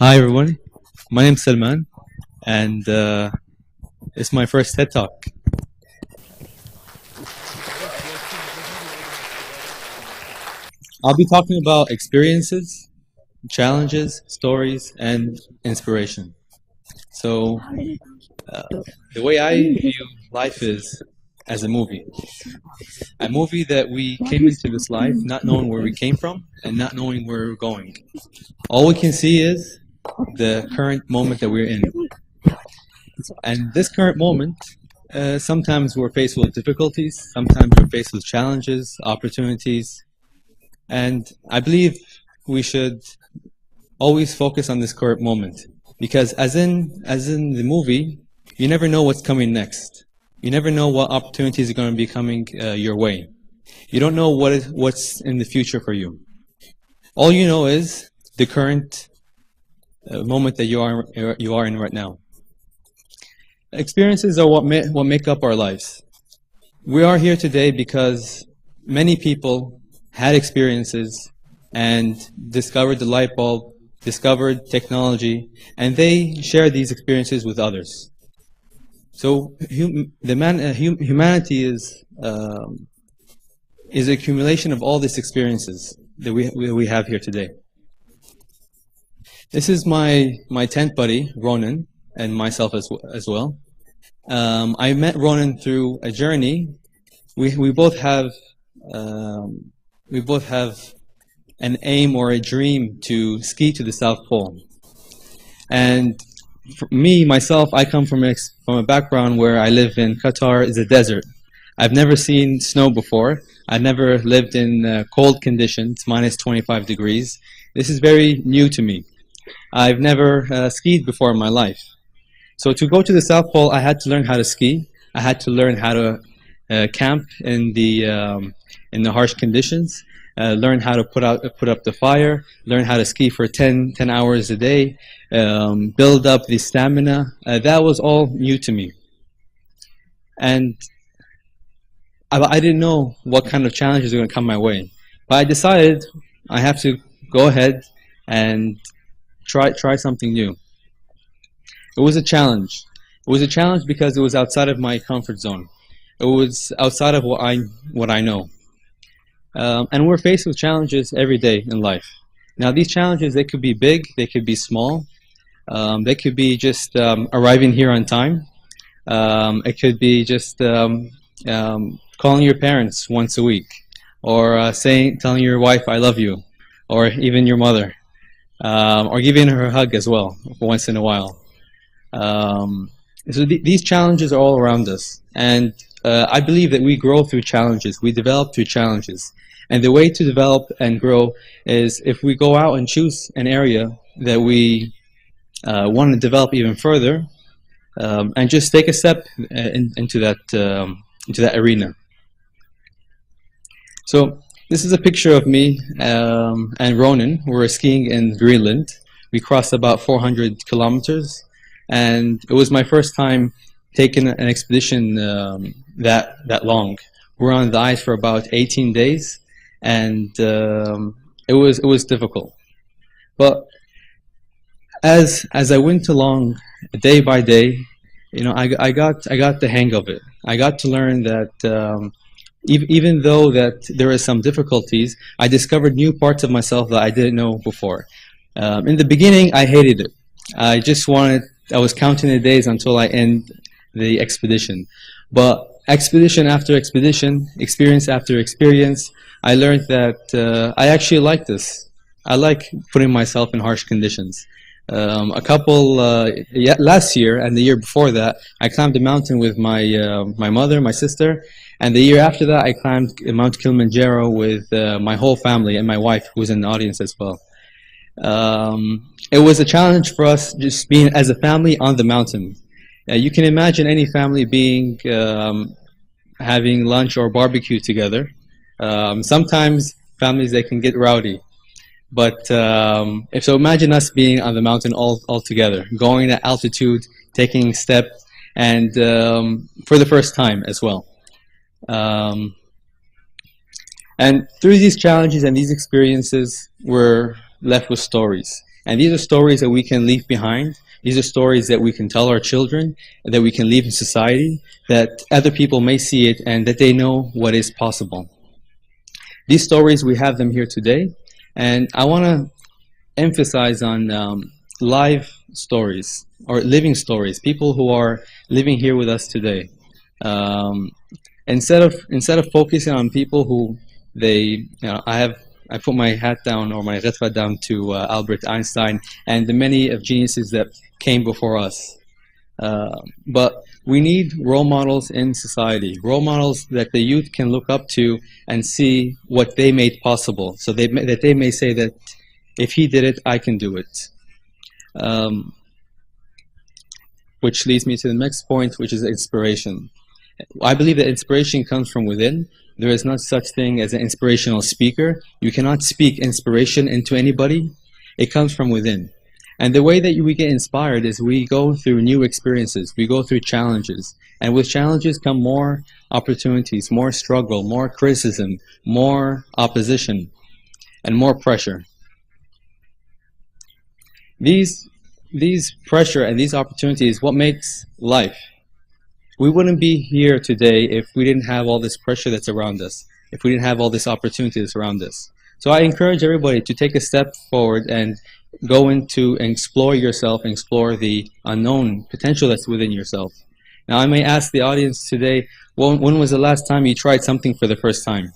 Hi everyone, my name's Salman, and it's my first TED Talk. I'll be talking about experiences, challenges, stories, and inspiration. So, uh, the way I view life is as a movie that we came into this life not knowing where we came from and not knowing where we're going. All we can see is the current moment that we're in. And this current moment, sometimes we're faced with difficulties, sometimes we're faced with challenges, opportunities, and I believe we should always focus on this current moment because, as in the movie, you never know what's coming next. You never know what opportunities are going to be coming your way. You don't know what's in the future for you. All you know is the current moment that you are in right now. Experiences are what make up our lives. We are here today because many people had experiences and discovered the light bulb, discovered technology, and they shared these experiences with others. So humanity is an accumulation of all these experiences that we have here today. This is my tent buddy, Ronan, and myself as well. I met Ronan through a journey. We both have an aim or a dream to ski to the South Pole. And for me, myself, I come from a background where I live in Qatar is a desert. I've never seen snow before. I've never lived in cold conditions, minus 25 degrees. This is very new to me. I've never skied before in my life. So to go to the South Pole, I had to learn how to ski. I had to learn how to camp in the harsh conditions. Learn how to put up the fire. Learn how to ski for 10 hours a day. Build up the stamina. That was all new to me, and I didn't know what kind of challenges were going to come my way. But I decided I have to go ahead and try something new. It was a challenge. It was a challenge because it was outside of my comfort zone. It was outside of what I know. And we're faced with challenges every day in life. Now these challenges, they could be big, they could be small. They could be just arriving here on time. It could be just calling your parents once a week, or telling your wife I love you, or even your mother, or giving her a hug as well once in a while. So these challenges are all around us, and I believe that we grow through challenges, we develop through challenges. And the way to develop and grow is if we go out and choose an area that we want to develop even further, and just take a step into that arena. So this is a picture of me and Ronan. We're skiing in Greenland. We crossed about 400 kilometers. And it was my first time taking an expedition that long. We're on the ice for about 18 days, and it was difficult. But as I went along, day by day, I got the hang of it. I got to learn that even though that there is some difficulties, I discovered new parts of myself that I didn't know before. In the beginning, I hated it. I was counting the days until I end the expedition. But expedition after expedition, experience after experience, I learned that I actually like this. I like putting myself in harsh conditions. Last year and the year before that, I climbed a mountain with my mother, my sister, and the year after that, I climbed Mount Kilimanjaro with my whole family and my wife, who was in the audience as well. It was a challenge for us just being as a family on the mountain. You can imagine any family being having lunch or barbecue together. Sometimes families, they can get rowdy. But so imagine us being on the mountain all together, going at altitude, taking steps, and for the first time as well. And through these challenges and these experiences, we're left with stories. And these are stories that we can leave behind. These are stories that we can tell our children, that we can leave in society, that other people may see it and that they know what is possible. These stories, we have them here today, and I want to emphasize on live stories or living stories, people who are living here with us today. Instead of focusing on people who I put my hat down or my ghitfa down to Albert Einstein and the many of geniuses that came before us. But we need role models in society, role models that the youth can look up to and see what they made possible, so that they may say that if he did it, I can do it. Which leads me to the next point, which is inspiration. I believe that inspiration comes from within. There is no such thing as an inspirational speaker. You cannot speak inspiration into anybody. It comes from within. And the way that we get inspired is we go through new experiences. We go through challenges. And with challenges come more opportunities, more struggle, more criticism, more opposition, and more pressure. These pressure and these opportunities, what makes life. We wouldn't be here today if we didn't have all this pressure that's around us, if we didn't have all this opportunity that's around us. So I encourage everybody to take a step forward and go into and explore yourself, and explore the unknown potential that's within yourself. Now I may ask the audience today, when was the last time you tried something for the first time?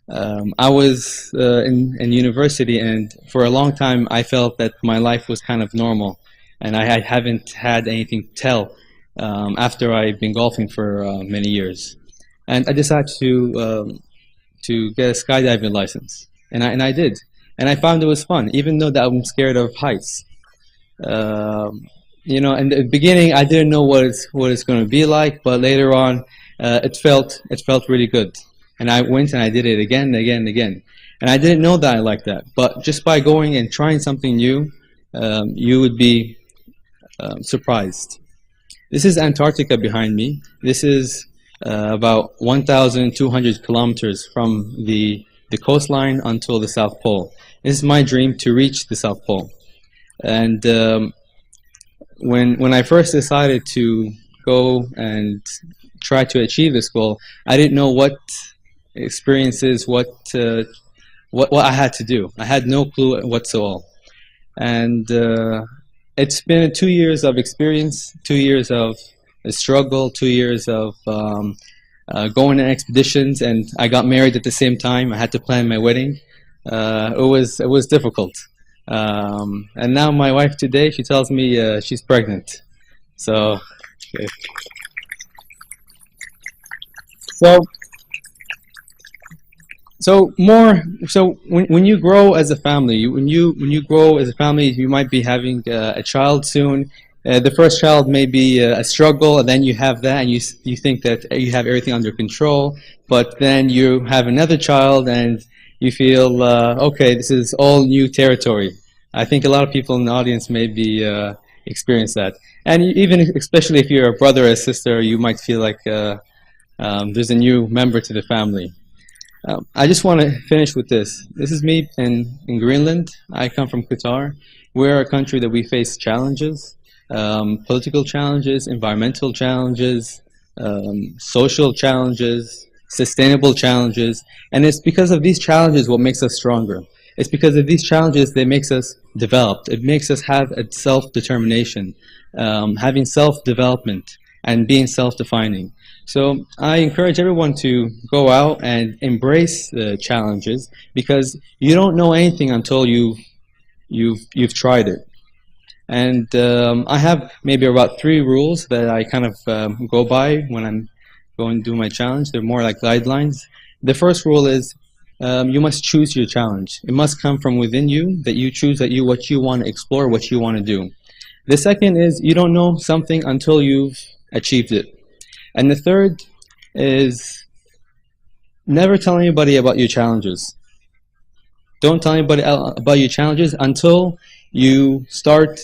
I was in university, and for a long time I felt that my life was kind of normal, and I haven't had anything to tell after I've been golfing for many years. And I decided to get a skydiving license, and I did. And I found it was fun, even though that I'm scared of heights. You know, in the beginning I didn't know what it's going to be like, but later on it felt really good. And I went and I did it again and again and again. And I didn't know that I liked that. But just by going and trying something new, you would be surprised. This is Antarctica behind me. This is about 1,200 kilometers from the coastline until the South Pole. This is my dream, to reach the South Pole. And when I first decided to go and try to achieve this goal, I didn't know what experiences, what I had to do. I had no clue whatsoever. And it's been 2 years of experience, 2 years of struggle, 2 years of going on expeditions, and I got married at the same time. I had to plan my wedding. It was difficult. And now my wife today, she tells me she's pregnant. So, okay. So when you grow as a family, when you grow as a family, you might be having a child soon. The first child may be a struggle, and then you have that, and you think that you have everything under control. But then you have another child, and you feel okay, this is all new territory. I think a lot of people in the audience maybe experience that, and even especially if you're a brother or a sister, you might feel like there's a new member to the family. I just want to finish with this. This is me in Greenland. I come from Qatar. We're a country that we face challenges, political challenges, environmental challenges, social challenges, sustainable challenges, and it's because of these challenges what makes us stronger. It's because of these challenges that makes us developed. It makes us have a self-determination, having self-development, and being self-defining. So I encourage everyone to go out and embrace the challenges, because you don't know anything until you've tried it. And I have maybe about 3 rules that I kind of go by when I'm going to do my challenge. They're more like guidelines. The first rule is you must choose your challenge. It must come from within you, that you choose what you want to explore, what you want to do. The second is you don't know something until you've achieved it. And the third is never tell anybody about your challenges. Don't tell anybody about your challenges until you start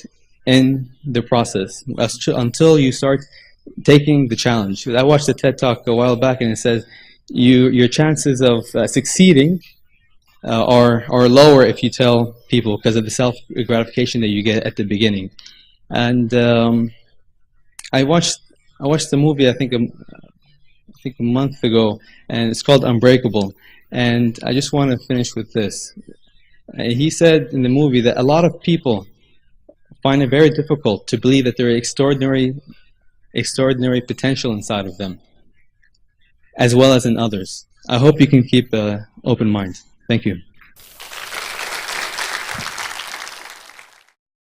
in the process, until you start taking the challenge. I watched a TED Talk a while back, and it says your chances of succeeding or lower if you tell people because of the self gratification that you get at the beginning. And I watched the movie I think a month ago, and it's called Unbreakable. And I just want to finish with this. He said in the movie that a lot of people find it very difficult to believe that there are extraordinary potential inside of them, as well as in others. I hope you can keep an open mind. Thank you.